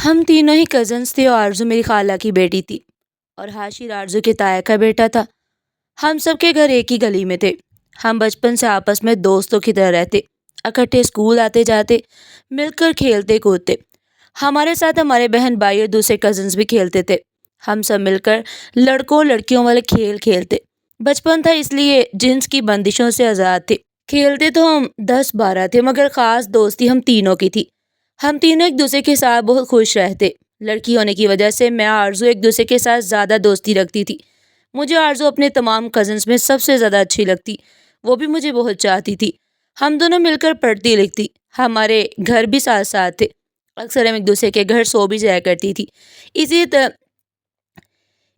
ہم تینوں ہی کزنس تھے اور آرزو میری خالہ کی بیٹی تھی اور حاشر آرزو کے تایا کا بیٹا تھا۔ ہم سب کے گھر ایک ہی گلی میں تھے۔ ہم بچپن سے آپس میں دوستوں کی طرح رہتے، اکٹھے اسکول آتے جاتے، مل کر کھیلتے کودتے۔ ہمارے ساتھ ہمارے بہن بھائی اور دوسرے کزنس بھی کھیلتے تھے۔ ہم سب مل کر لڑکوں لڑکیوں والے کھیل کھیلتے۔ بچپن تھا اس لیے جنس کی بندشوں سے آزاد تھے۔ کھیلتے تو ہم 10-12 تھے مگر خاص دوستی ہم تینوں کی تھی۔ ہم تینوں ایک دوسرے کے ساتھ بہت خوش رہتے۔ لڑکی ہونے کی وجہ سے میں آرزو ایک دوسرے کے ساتھ زیادہ دوستی رکھتی تھی۔ مجھے آرزو اپنے تمام کزنس میں سب سے زیادہ اچھی لگتی، وہ بھی مجھے بہت چاہتی تھی۔ ہم دونوں مل کر پڑھتی لکھتی، ہمارے گھر بھی ساتھ ساتھ تھے۔ اکثر ہم ایک دوسرے کے گھر سو بھی جایا کرتی تھی۔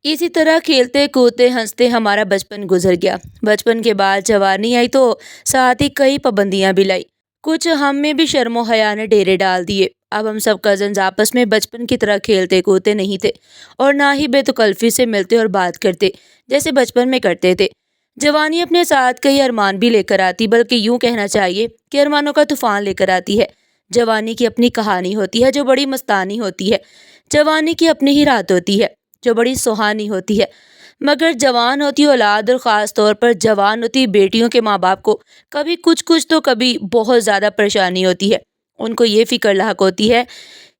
اسی طرح کھیلتے کودتے ہنستے ہمارا بچپن گزر گیا۔ بچپن کے بعد جوانی آئی تو ساتھ ہی کئی پابندیاں بھی لائی۔ کچھ ہم میں بھی شرم و حیا نے ڈیرے ڈال دیے۔ اب ہم سب کزنز آپس میں بچپن کی طرح کھیلتے کودتے نہیں تھے اور نہ ہی بے تکلفی سے ملتے اور بات کرتے جیسے بچپن میں کرتے تھے۔ جوانی اپنے ساتھ کئی ارمان بھی لے کر آتی، بلکہ یوں کہنا چاہیے کہ ارمانوں کا طوفان لے کر آتی ہے۔ جوانی کی اپنی کہانی ہوتی ہے جو بڑی مستانی ہوتی ہے۔ جوانی کی اپنی ہی رات ہوتی ہے جو بڑی سہانی ہوتی ہے۔ مگر جوان ہوتی اولاد اور خاص طور پر جوان ہوتی بیٹیوں کے ماں باپ کو کبھی کچھ تو کبھی بہت زیادہ پریشانی ہوتی ہے۔ ان کو یہ فکر لاحق ہوتی ہے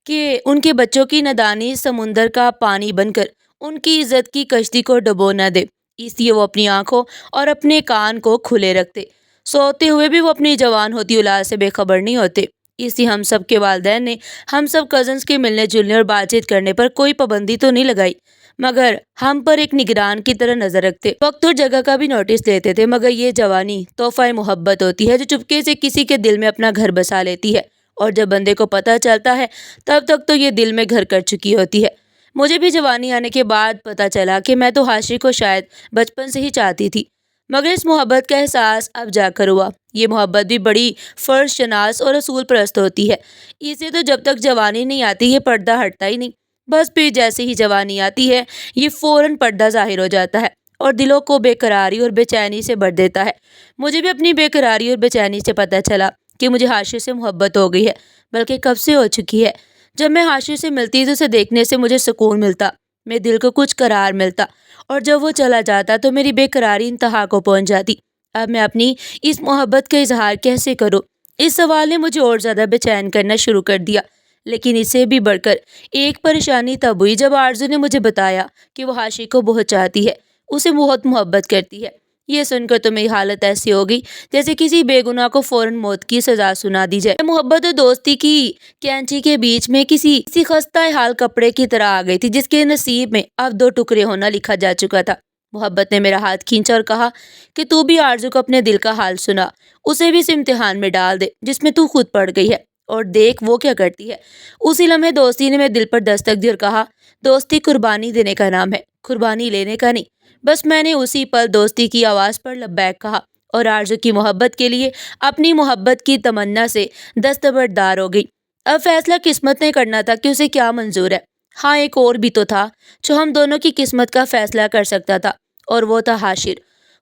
کہ ان کے بچوں کی نادانی سمندر کا پانی بن کر ان کی عزت کی کشتی کو ڈبو نہ دے، اس لیے وہ اپنی آنکھوں اور اپنے کان کو کھلے رکھتے۔ سوتے ہوئے بھی وہ اپنی جوان ہوتی اولاد سے بے خبر نہیں ہوتے۔ اس لیے ہم سب کے والدین نے ہم سب کزنس کے ملنے جلنے اور بات چیت کرنے پر کوئی پابندی تو نہیں لگائی، مگر ہم پر ایک نگران کی طرح نظر رکھتے، وقت اور جگہ کا بھی نوٹس لیتے تھے۔ مگر یہ جوانی تحفہ محبت ہوتی ہے جو چپکے سے کسی کے دل میں اپنا گھر بسا لیتی ہے، اور جب بندے کو پتہ چلتا ہے تب تک تو یہ دل میں گھر کر چکی ہوتی ہے۔ مجھے بھی جوانی آنے کے بعد پتہ چلا کہ میں تو حاشر کو شاید بچپن سے ہی چاہتی تھی، مگر اس محبت کا احساس اب جا کر ہوا۔ یہ محبت بھی بڑی فرض شناس اور اصول پرست ہوتی ہے۔ اسے تو جب تک جوانی نہیں آتی یہ پردہ ہٹتا ہی نہیں، بس پھر جیسے ہی جوانی آتی ہے یہ فوراً پردہ ظاہر ہو جاتا ہے اور دلوں کو بے قراری اور بے چینی سے بھر دیتا ہے۔ مجھے بھی اپنی بے قراری اور بے چینی سے پتہ چلا کہ مجھے حاشر سے محبت ہو گئی ہے، بلکہ کب سے ہو چکی ہے۔ جب میں حاشر سے ملتی تو اسے دیکھنے سے مجھے سکون ملتا، میرے دل کو کچھ قرار ملتا، اور جب وہ چلا جاتا تو میری بے قراری انتہا کو پہنچ جاتی۔ اب میں اپنی اس محبت کا اظہار کیسے کروں؟ اس سوال نے مجھے اور زیادہ بے چین کرنا شروع کر دیا۔ لیکن اسے بھی بڑھ کر ایک پریشانی تب ہوئی جب آرزو نے مجھے بتایا کہ وہ حاشر کو بہت چاہتی ہے، اسے بہت محبت کرتی ہے۔ یہ سن کر تو میری حالت ایسی ہو گئی جیسے کسی بے گناہ کو فوراً موت کی سزا سنا دی جائے۔ محبت اور دوستی کی کینچی کے بیچ میں کسی خستہ حال کپڑے کی طرح آ گئی تھی جس کے نصیب میں اب 2 ٹکڑے ہونا لکھا جا چکا تھا۔ محبت نے میرا ہاتھ کھینچا اور کہا کہ تو بھی آرزو کو اپنے دل کا حال سنا، اسے بھی اس امتحان میں ڈال دے جس میں تو خود پڑ گئی ہے، اور دیکھ وہ کیا کرتی ہے۔ اسی لمحے دوستی نے میرے دل پر دستک دی اور کہا، دوستی قربانی دینے کا نام ہے، قربانی لینے کا نہیں۔ بس میں نے اسی پل دوستی کی آواز پر لبیک کہا اور آرزو کی محبت کے لیے اپنی محبت کی تمنا سے دستبردار ہو گئی۔ اب فیصلہ قسمت نے کرنا تھا کہ اسے کیا منظور ہے۔ ہاں، ایک اور بھی تو تھا جو ہم دونوں کی قسمت کا فیصلہ کر سکتا تھا، اور وہ تھا حاشر۔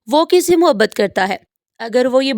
وہ کس سے محبت کرتا ہے؟ اگر وہ یہ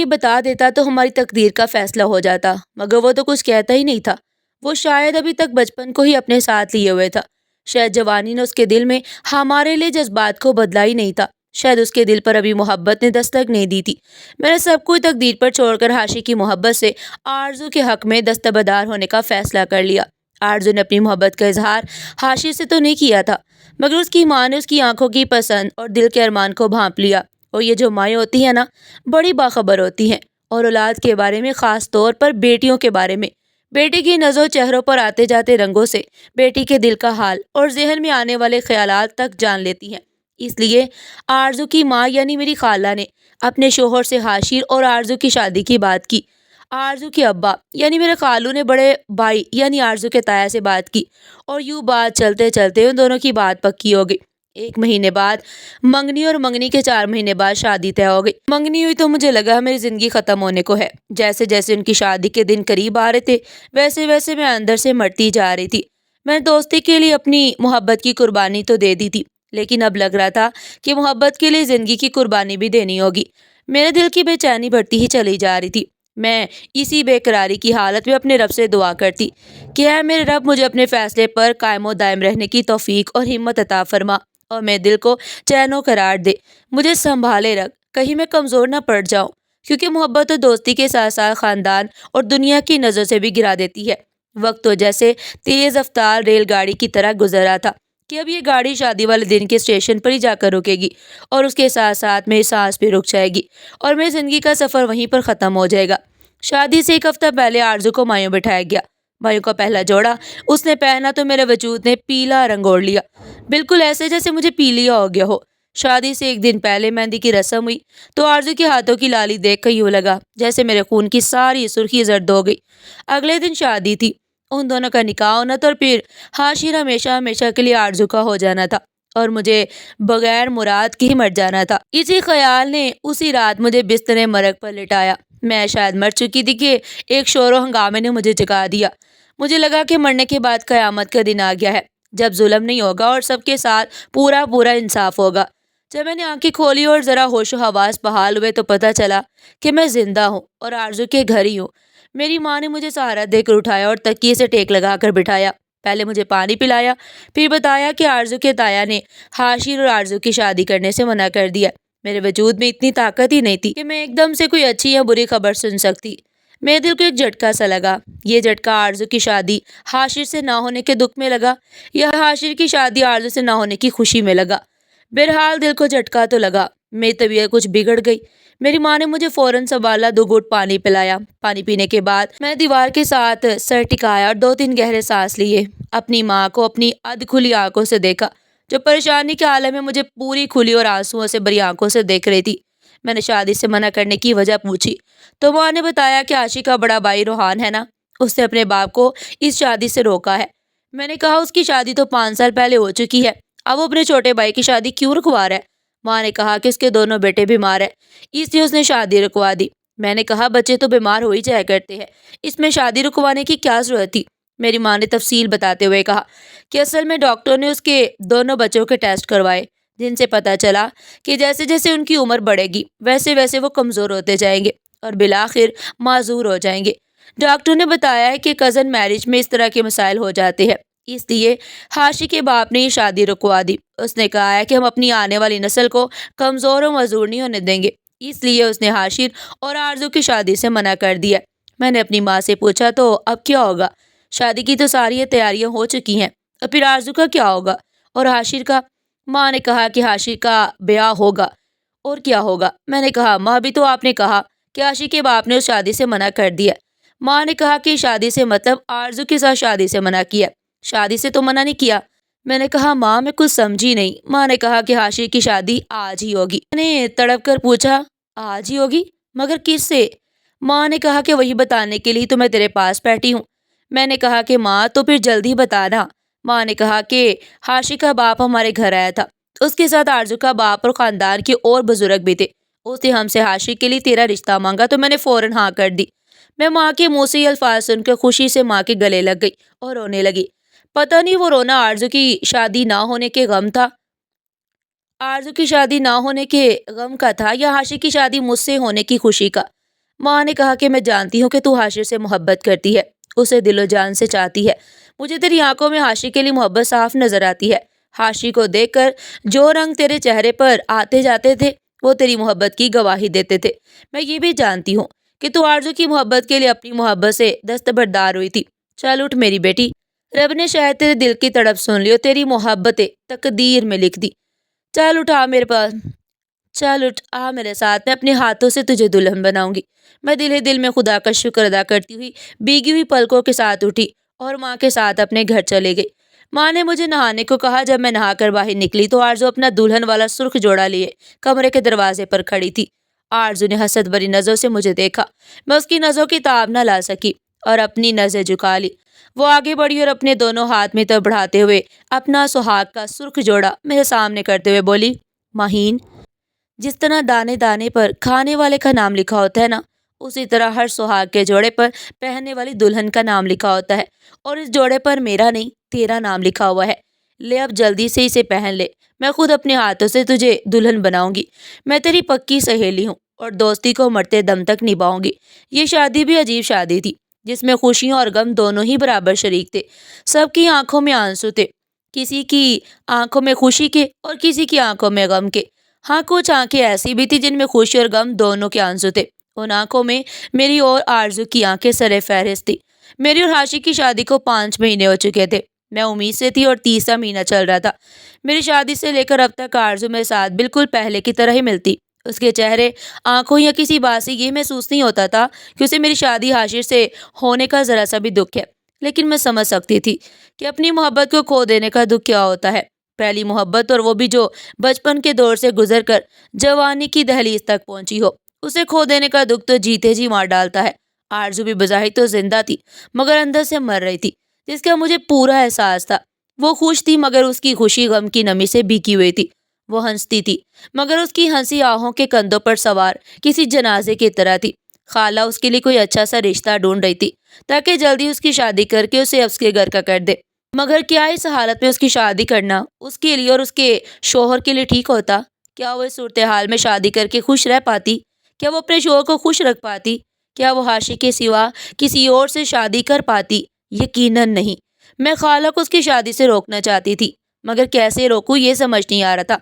بتا دیتا تو ہماری تقدیر کا فیصلہ ہو جاتا، مگر وہ تو کچھ کہتا ہی نہیں تھا۔ وہ شاید ابھی تک بچپن کو ہی اپنے ساتھ لیے ہوئے تھا۔ شاید جوانی نے اس کے دل میں ہمارے لیے جذبات کو بدلا ہی نہیں تھا۔ شاید اس کے دل پر ابھی محبت نے دستک نہیں دی تھی۔ میں نے سب کچھ تقدیر پر چھوڑ کر حاشر کی محبت سے آرزو کے حق میں دستبردار ہونے کا فیصلہ کر لیا۔ آرزو نے اپنی محبت کا اظہار حاشر سے تو نہیں کیا تھا، مگر اس کی ماں نے اس کی آنکھوں کی پسند اور دل کے ارمان کو بھانپ لیا۔ اور یہ جو مائیں ہوتی ہیں نا، بڑی باخبر ہوتی ہیں، اور اولاد کے بارے میں، خاص طور پر بیٹیوں کے بارے میں، بیٹی کی نظروں چہروں پر آتے جاتے رنگوں سے بیٹی کے دل کا حال اور ذہن میں آنے والے خیالات تک جان لیتی ہیں۔ اس لیے آرزو کی ماں یعنی میری خالہ نے اپنے شوہر سے حاشر اور آرزو کی شادی کی بات کی۔ آرزو کے ابا یعنی میرے خالو نے بڑے بھائی یعنی آرزو کے تایا سے بات کی، اور یوں بات چلتے چلتے ان دونوں کی بات پکی ہو گئی۔ 1 مہینے بعد منگنی اور منگنی کے 4 مہینے بعد شادی طے ہو گئی۔ منگنی ہوئی تو مجھے لگا میری زندگی ختم ہونے کو ہے۔ جیسے جیسے ان کی شادی کے دن قریب آ رہے تھے ویسے ویسے میں اندر سے مرتی جا رہی تھی۔ میں نے دوستی کے لیے اپنی محبت کی قربانی تو دے دی تھی، لیکن اب لگ رہا تھا کہ محبت کے لیے زندگی کی قربانی بھی دینی ہوگی۔ میرے دل کی بے چینی بڑھتی ہی چلی جا رہی تھی۔ میں اسی بے قراری کی حالت میں اپنے رب سے دعا کرتی کہ اے میرے رب، مجھے اپنے فیصلے پر قائم و دائم رہنے کی توفیق اور ہمت عطا فرما، اور میرے دل کو چین و قرار دے، مجھے سنبھالے رکھ، کہیں میں کمزور نہ پڑ جاؤں، کیونکہ محبت اور دوستی کے ساتھ ساتھ خاندان اور دنیا کی نظر سے بھی گرا دیتی ہے۔ وقت تو جیسے تیز رفتار ریل گاڑی کی طرح گزر رہا تھا کہ اب یہ گاڑی شادی والے دن کے اسٹیشن پر ہی جا کر رکے گی، اور اس کے ساتھ ساتھ میری سانس بھی رک جائے گی، اور میری زندگی کا سفر وہیں پر ختم ہو جائے گا۔ شادی سے ایک ہفتہ پہلے آرزو کو مایوں بٹھایا گیا۔ مایوں کا پہلا جوڑا اس نے پہنا تو میرے وجود نے پیلا رنگ اوڑھ لیا، بالکل ایسے جیسے مجھے پیلیا ہو گیا ہو۔ شادی سے ایک دن پہلے مہندی کی رسم ہوئی تو آرزو کے ہاتھوں کی لالی دیکھ کر یوں لگا جیسے میرے خون کی ساری سرخی زرد ہو گئی۔ اگلے دن شادی تھی، ان دونوں کا نکاح ہونا تھا، اور پھر حاشر ہمیشہ ہمیشہ کے لیے آرزو کا ہو جانا تھا، اور مجھے بغیر مراد کے ہی مر جانا تھا۔ اسی خیال نے اسی رات مجھے بستر مرگ پر لٹایا۔ میں شاید مر چکی تھی کہ ایک شور و ہنگامے نے مجھے جگا دیا۔ مجھے لگا کہ مرنے کے بعد قیامت کا دن آ گیا ہے، جب ظلم نہیں ہوگا اور سب کے ساتھ پورا پورا انصاف ہوگا۔ جب میں نے آنکھیں کھولی اور ذرا ہوش و حواس بحال ہوئے تو پتہ چلا کہ میں زندہ ہوں اور آرزو کے گھر ہی ہوں۔ میری ماں نے مجھے سہارا دے کر اٹھایا اور تکیے سے ٹیک لگا کر بٹھایا۔ پہلے مجھے پانی پلایا، پھر بتایا کہ آرزو کے تایا نے حاشر اور آرزو کی شادی کرنے سے منع کر دیا۔ میرے وجود میں اتنی طاقت ہی نہیں تھی کہ میں ایک دم سے کوئی اچھی یا بری خبر سن سکتی۔ میرے دل کو ایک جھٹکا سا لگا۔ یہ جھٹکا آرزو کی شادی حاشر سے نہ ہونے کے دکھ میں لگا، یا حاشر کی شادی آرزو سے نہ ہونے کی خوشی میں لگا؟ بہرحال دل کو جھٹکا تو لگا۔ میری طبیعت کچھ بگڑ گئی۔ میری ماں نے مجھے فوراً سنبھالا، 2 گھونٹ پانی پلایا۔ پانی پینے کے بعد میں دیوار کے ساتھ سر ٹکایا اور 2-3 گہرے سانس لیے۔ اپنی ماں کو اپنی ادھ کھلی آنکھوں سے دیکھا، جو پریشانی کے عالم میں مجھے پوری کھلی اور آنسوؤں سے بھری آنکھوں سے دیکھ رہی تھی۔ میں نے شادی سے منع کرنے کی وجہ پوچھی تو ماں نے بتایا کہ عاشق کا بڑا بھائی روحان ہے نا، اس نے اپنے باپ کو اس شادی سے روکا ہے۔ میں نے کہا اس کی شادی تو 5 سال پہلے ہو چکی ہے، اب وہ اپنے چھوٹے بھائی کی شادی کیوں رکوا رہا ہے؟ ماں نے کہا کہ اس کے دونوں بیٹے بیمار ہیں، اس لیے اس نے شادی رکوا دی۔ میں نے کہا بچے تو بیمار ہو ہی جایا کرتے ہیں، اس میں شادی رکوانے کی کیا ضرورت تھی؟ میری ماں نے تفصیل بتاتے ہوئے کہا کہ اصل میں ڈاکٹر نے اس کے دونوں بچوں کے ٹیسٹ کروائے، جن سے پتہ چلا کہ جیسے جیسے ان کی عمر بڑھے گی ویسے ویسے وہ کمزور ہوتے جائیں گے اور بالآخر معذور ہو جائیں گے۔ ڈاکٹر نے بتایا ہے کہ کزن میرج میں اس طرح کے مسائل ہو جاتے ہیں، اس لیے حاشی کے باپ نے یہ شادی رکوا دی۔ اس نے کہا ہے کہ ہم اپنی آنے والی نسل کو کمزور و معذور نہیں ہونے دیں گے، اس لیے اس نے حاشر اور آرزو کی شادی سے منع کر دیا۔ میں نے اپنی ماں سے پوچھا تو اب کیا ہوگا؟ شادی کی تو ساری تیاریاں ہو چکی ہیں، اور پھر آرزو کا کیا ہوگا اور حاشر کا؟ ماں نے کہا کہ حاشر کا بیاہ ہوگا، اور کیا ہوگا؟ میں نے کہا ماں بھی تو آپ نے کہا کہ حاشر کے باپ نے اس شادی سے منع کر دیا۔ ماں نے کہا کہ شادی سے مطلب آرزو کے ساتھ شادی سے منع کیا، شادی سے تو منع نہیں کیا۔ میں نے کہا ماں میں کچھ سمجھی نہیں۔ ماں نے کہا کہ حاشر کی شادی آج ہی ہوگی۔ میں نے تڑپ کر پوچھا آج ہی ہوگی؟ مگر کس سے؟ ماں نے کہا کہ وہی بتانے کے لیے تو میں تیرے پاس بیٹھی ہوں۔ میں نے کہا کہ ماں تو پھر جلدی بتانا۔ ماں نے کہا کہ حاشر کا باپ ہمارے گھر آیا تھا، اس کے ساتھ آرزو کا باپ اور خاندان کے اور بزرگ بھی تھے۔ اس نے ہم سے حاشر کے لیے تیرا رشتہ مانگا تو میں نے فوراً ہاں کر دی۔ میں ماں کے منہ سے یہ الفاظ سن کر خوشی سے ماں کے گلے لگ گئی اور رونے لگی۔ پتہ نہیں وہ رونا آرزو کی شادی نہ ہونے کے غم تھا، آرزو کی شادی نہ ہونے کے غم کا تھا، یا حاشر کی شادی مجھ سے ہونے کی خوشی کا۔ ماں نے کہا کہ میں جانتی ہوں کہ تو حاشر سے محبت کرتی ہے، اسے دل و جان سے چاہتی ہے۔ مجھے تیری آنکھوں میں حاشر کے لیے محبت صاف نظر آتی ہے۔ حاشر کو دیکھ کر جو رنگ تیرے چہرے پر آتے جاتے تھے وہ تیری محبت کی گواہی دیتے تھے۔ میں یہ بھی جانتی ہوں کہ تو آرزو کی محبت کے لیے اپنی محبت سے دستبردار ہوئی تھی۔ چل اٹھ میری بیٹی، رب نے شاید تیرے دل کی تڑپ سن لی اور تیری محبتیں تقدیر میں لکھ دی۔ چل اٹھ آ میرے پاس، چل اٹھ آ میرے ساتھ، میں اپنے ہاتھوں سے تجھے دلہن بناؤں گی۔ میں دل ہی دل میں خدا کا شکر ادا کرتی ہوئی بھیگی ہوئی پلکوں کے ساتھ اٹھی اور ماں کے ساتھ اپنے گھر چلے گئی۔ ماں نے مجھے نہانے کو کہا۔ جب میں نہا کر باہر نکلی تو آرزو اپنا دلہن والا سرخ جوڑا لیے کمرے کے دروازے پر کھڑی تھی۔ آرزو نے حسد بھری نظروں سے مجھے دیکھا۔ میں اس کی نظروں کی تاب نہ لا سکی اور اپنی نظر جھکا لی۔ وہ آگے بڑھی اور اپنے دونوں ہاتھ میں طرف بڑھاتے ہوئے اپنا سہاگ کا سرخ جوڑا میرے سامنے کرتے ہوئے بولی، ماہین، جس طرح دانے دانے پر کھانے والے کا نام لکھا ہوتا ہے نا، اسی طرح ہر سہاگ کے جوڑے پر پہننے والی دلہن کا نام لکھا ہوتا ہے، اور اس جوڑے پر میرا نہیں تیرا نام لکھا ہوا ہے۔ لے اب جلدی سے اسے پہن لے، میں خود اپنے ہاتھوں سے تجھے دلہن بناؤں گی۔ میں تیری پکی سہیلی ہوں اور دوستی کو مرتے دم تک نبھاؤں گی۔ یہ شادی بھی عجیب شادی تھی جس میں خوشیاں اور غم دونوں ہی برابر شریک تھے۔ سب کی آنکھوں میں آنسو تھے، کسی کی آنکھوں میں خوشی کے اور کسی کی آنکھوں میں غم کے۔ ہاں، کچھ آنکھیں ایسی بھی تھی جن میں خوشی اور غم دونوں کے آنسو تھے۔ ان آنکھوں میں میری اور آرزو کی آنکھیں سر فہرست تھی۔ میری اور حاشی کی شادی کو 5 مہینے ہو چکے تھے۔ میں امید سے تھی اور تیسرا مہینہ چل رہا تھا۔ میری شادی سے لے کر اب تک آرزو میرے ساتھ بالکل پہلے کی طرح ہی ملتی۔ اس کے چہرے، آنکھوں یا کسی بات سے یہ محسوس نہیں ہوتا تھا کہ اسے میری شادی حاشر سے ہونے کا ذرا سا بھی دکھ ہے، لیکن میں سمجھ سکتی تھی کہ اپنی محبت کو کھو دینے کا دکھ کیا ہوتا ہے۔ پہلی محبت، اور وہ بھی جو بچپن کے دور سے گزر کر جوانی کی دہلیز تک پہنچی ہو، اسے کھو دینے کا دکھ تو جیتے جی مار ڈالتا ہے۔ آرزو بھی بظاہر تو زندہ تھی مگر اندر سے مر رہی تھی، جس کا مجھے پورا احساس تھا۔ وہ خوش تھی مگر اس کی خوشی غم کی نمی سے بھیگی ہوئی تھی۔ وہ ہنستی تھی مگر اس کی ہنسی آہوں کے کندھوں پر سوار کسی جنازے کی طرح تھی۔ خالہ اس کے لیے کوئی اچھا سا رشتہ ڈھونڈ رہی تھی تاکہ جلدی اس کی شادی کر کے اسے اس کے گھر کا کر دے، مگر کیا اس حالت میں اس کی شادی کرنا اس کے لیے اور اس کے شوہر کے لیے ٹھیک ہوتا؟ کیا وہ اس صورتحال میں شادی کر کے خوش رہ پاتی؟ کیا وہ اپنے شوہر کو خوش رکھ پاتی؟ کیا وہ حاشی کے سوا کسی اور سے شادی کر پاتی؟ یقیناً نہیں۔ میں خالہ کو اس کی شادی سے روکنا چاہتی تھی مگر کیسے روکوں یہ سمجھ نہیں آ رہا تھا۔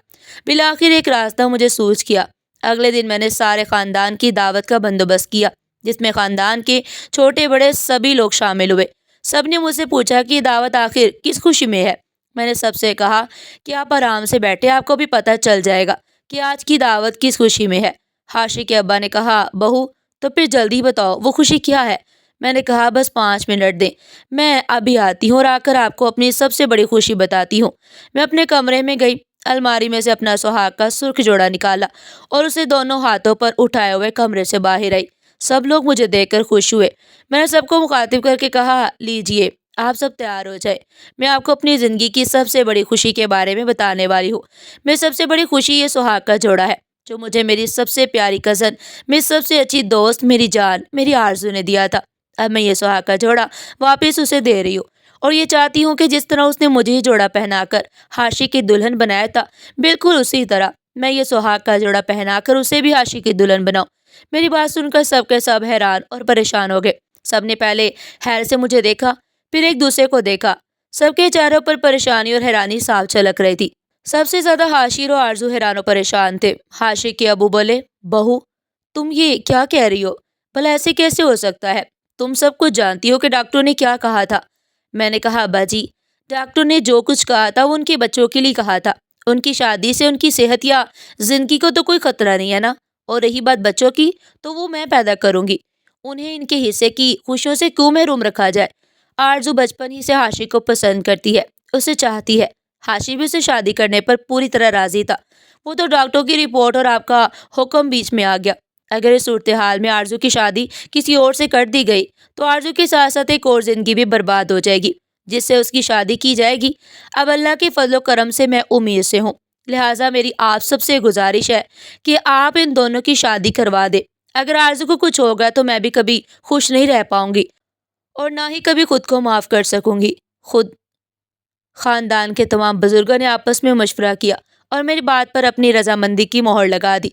بالآخر ایک راستہ مجھے سوجھ گیا۔ اگلے دن میں نے سارے خاندان کی دعوت کا بندوبست کیا، جس میں خاندان کے چھوٹے بڑے سبھی لوگ شامل ہوئے۔ سب نے مجھ سے پوچھا کہ یہ دعوت آخر کس خوشی میں ہے۔ میں نے سب سے کہا کہ آپ آرام سے بیٹھے، آپ کو بھی پتہ چل جائے گا کہ آج کی دعوت کس خوشی میں ہے۔ حاشی کے ابا نے کہا، بہو تو پھر جلدی بتاؤ وہ خوشی کیا ہے؟ میں نے کہا، بس 5 منٹ دیں، میں ابھی آتی ہوں اور آ کر آپ کو اپنی سب سے بڑی خوشی بتاتی ہوں۔ میں اپنے کمرے میں گئی، الماری میں سے اپنا سہاگ کا سرخ جوڑا نکالا اور اسے دونوں ہاتھوں پر اٹھائے ہوئے کمرے سے باہر آئی۔ سب لوگ مجھے دیکھ کر خوش ہوئے۔ میں نے سب کو مخاطب کر کے کہا، لیجئے آپ سب تیار ہو جائے، میں آپ کو اپنی زندگی کی سب سے بڑی خوشی کے بارے میں بتانے والی ہوں۔ میری سب سے بڑی خوشی یہ سہاگ کا جوڑا ہے جو مجھے میری سب سے پیاری کزن، میری سب سے اچھی دوست، میری جان، میری آرزو نے دیا تھا۔ اب میں یہ سہاگ کا جوڑا واپس اسے دے رہی ہوں اور یہ چاہتی ہوں کہ جس طرح اس نے مجھے یہ جوڑا پہنا کر حاشی کی دلہن بنایا تھا، بالکل اسی طرح میں یہ سہاگ کا جوڑا پہنا کر اسے بھی حاشی کی دلہن بناؤں۔ میری بات سن کر سب کے سب حیران اور پریشان ہو گئے۔ سب نے پہلے حیرت سے مجھے دیکھا، پھر ایک دوسرے کو دیکھا۔ سب کے چہروں پر پریشانی اور حیرانی صاف جھلک رہی تھی۔ سب سے زیادہ حاشی اور آرزو حیران و پریشان تھے۔ حاشی کے ابو بولے، بہو تم یہ کیا کہہ رہی ہو؟ بھلا ایسے کیسے ہو سکتا ہے؟ تم سب کچھ جانتی ہو کہ ڈاکٹر نے کیا کہا تھا؟ میں نے کہا، ابا جی ڈاکٹر نے جو کچھ کہا تھا وہ ان کے بچوں کے لیے کہا تھا۔ ان کی شادی سے ان کی صحت یا زندگی کو تو کوئی خطرہ نہیں ہے نا، اور رہی بات بچوں کی تو وہ میں پیدا کروں گی، انہیں ان کے حصے کی خوشیوں سے کیوں محروم رکھا جائے؟ آرزو بچپن ہی سے حاشی کو پسند کرتی ہے، اسے چاہتی ہے۔ حاشی بھی اسے شادی کرنے پر پوری طرح راضی تھا۔ وہ تو ڈاکٹر کی رپورٹ اور آپ کا حکم بیچ میں آ گیا۔ اگر اس صورتحال میں آرزو کی شادی کسی اور سے کر دی گئی تو آرزو کے ساتھ ساتھ ایک اور زندگی بھی برباد ہو جائے گی جس سے اس کی شادی کی جائے گی۔ اب اللہ کے فضل و کرم سے میں امید سے ہوں، لہٰذا میری آپ سب سے گزارش ہے کہ آپ ان دونوں کی شادی کروا دیں۔ اگر آرزو کو کچھ ہوگا تو میں بھی کبھی خوش نہیں رہ پاؤں گی اور نہ ہی کبھی خود کو معاف کر سکوں گی۔ خاندان کے تمام بزرگوں نے آپس میں مشورہ کیا اور میری بات پر اپنی رضامندی کی مہر لگا دی۔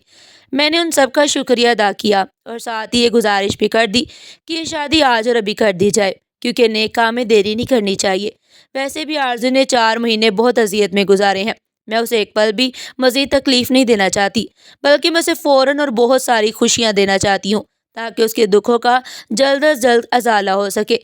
میں نے ان سب کا شکریہ ادا کیا اور ساتھ ہی یہ گزارش بھی کر دی کہ یہ شادی آج اور ابھی کر دی جائے، کیونکہ نیک کام میں دیری نہیں کرنی چاہیے۔ ویسے بھی آرزو نے 4 مہینے بہت اذیت میں گزارے ہیں۔ میں اسے ایک پل بھی مزید تکلیف نہیں دینا چاہتی، بلکہ میں اسے فوراً اور بہت ساری خوشیاں دینا چاہتی ہوں تاکہ اس کے دکھوں کا جلد از جلد ازالہ ہو سکے۔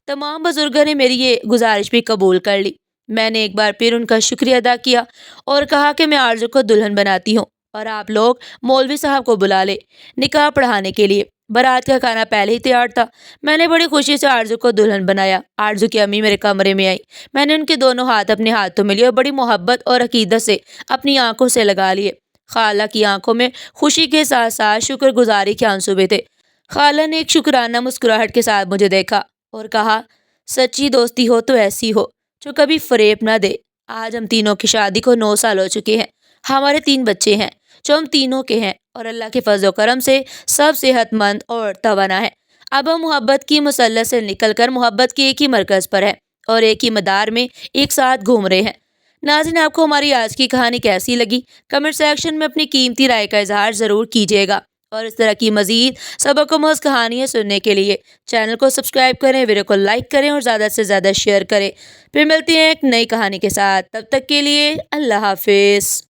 تمام بزرگوں نے میری یہ گزارش بھی قبول کر لی۔ میں نے ایک بار پھر ان کا شکریہ ادا کیا اور کہا کہ میں آرزو کو دلہن بناتی ہوں اور آپ لوگ مولوی صاحب کو بلا لیں نکاح پڑھانے کے لیے۔ بارات کا کھانا پہلے ہی تیار تھا۔ میں نے بڑی خوشی سے آرزو کو دلہن بنایا۔ آرزو کی امی میرے کمرے میں آئی۔ میں نے ان کے دونوں ہاتھ اپنے ہاتھوں میں لیے اور بڑی محبت اور عقیدت سے اپنی آنکھوں سے لگا لیے۔ خالہ کی آنکھوں میں خوشی کے ساتھ ساتھ شکر گزاری کے آنسو بھی تھے۔ خالہ نے ایک شکرانہ مسکراہٹ کے ساتھ مجھے دیکھا اور کہا، سچی دوستی ہو تو ایسی ہو جو کبھی فریب نہ دے۔ آج ہم تینوں کی شادی کو 9 سال ہو چکے ہیں۔ ہمارے 3 بچے ہیں جو ہم تینوں کے ہیں اور اللہ کے فضل و کرم سے سب صحت مند اور توانا ہیں۔ اب ہم محبت کی مسلح سے نکل کر محبت کے ایک ہی مرکز پر ہیں اور ایک ہی مدار میں ایک ساتھ گھوم رہے ہیں۔ ناظرین، آپ کو ہماری آج کی کہانی کیسی لگی؟ کمنٹ سیکشن میں اپنی قیمتی رائے کا اظہار ضرور کیجیے گا اور اس طرح کی مزید سبق آموز کہانیاں سننے کے لیے چینل کو سبسکرائب کریں، ویڈیو کو لائک کریں اور زیادہ سے زیادہ شیئر کریں۔ پھر ملتی ہیں ایک نئی کہانی کے ساتھ، تب تک کے لیے اللہ حافظ۔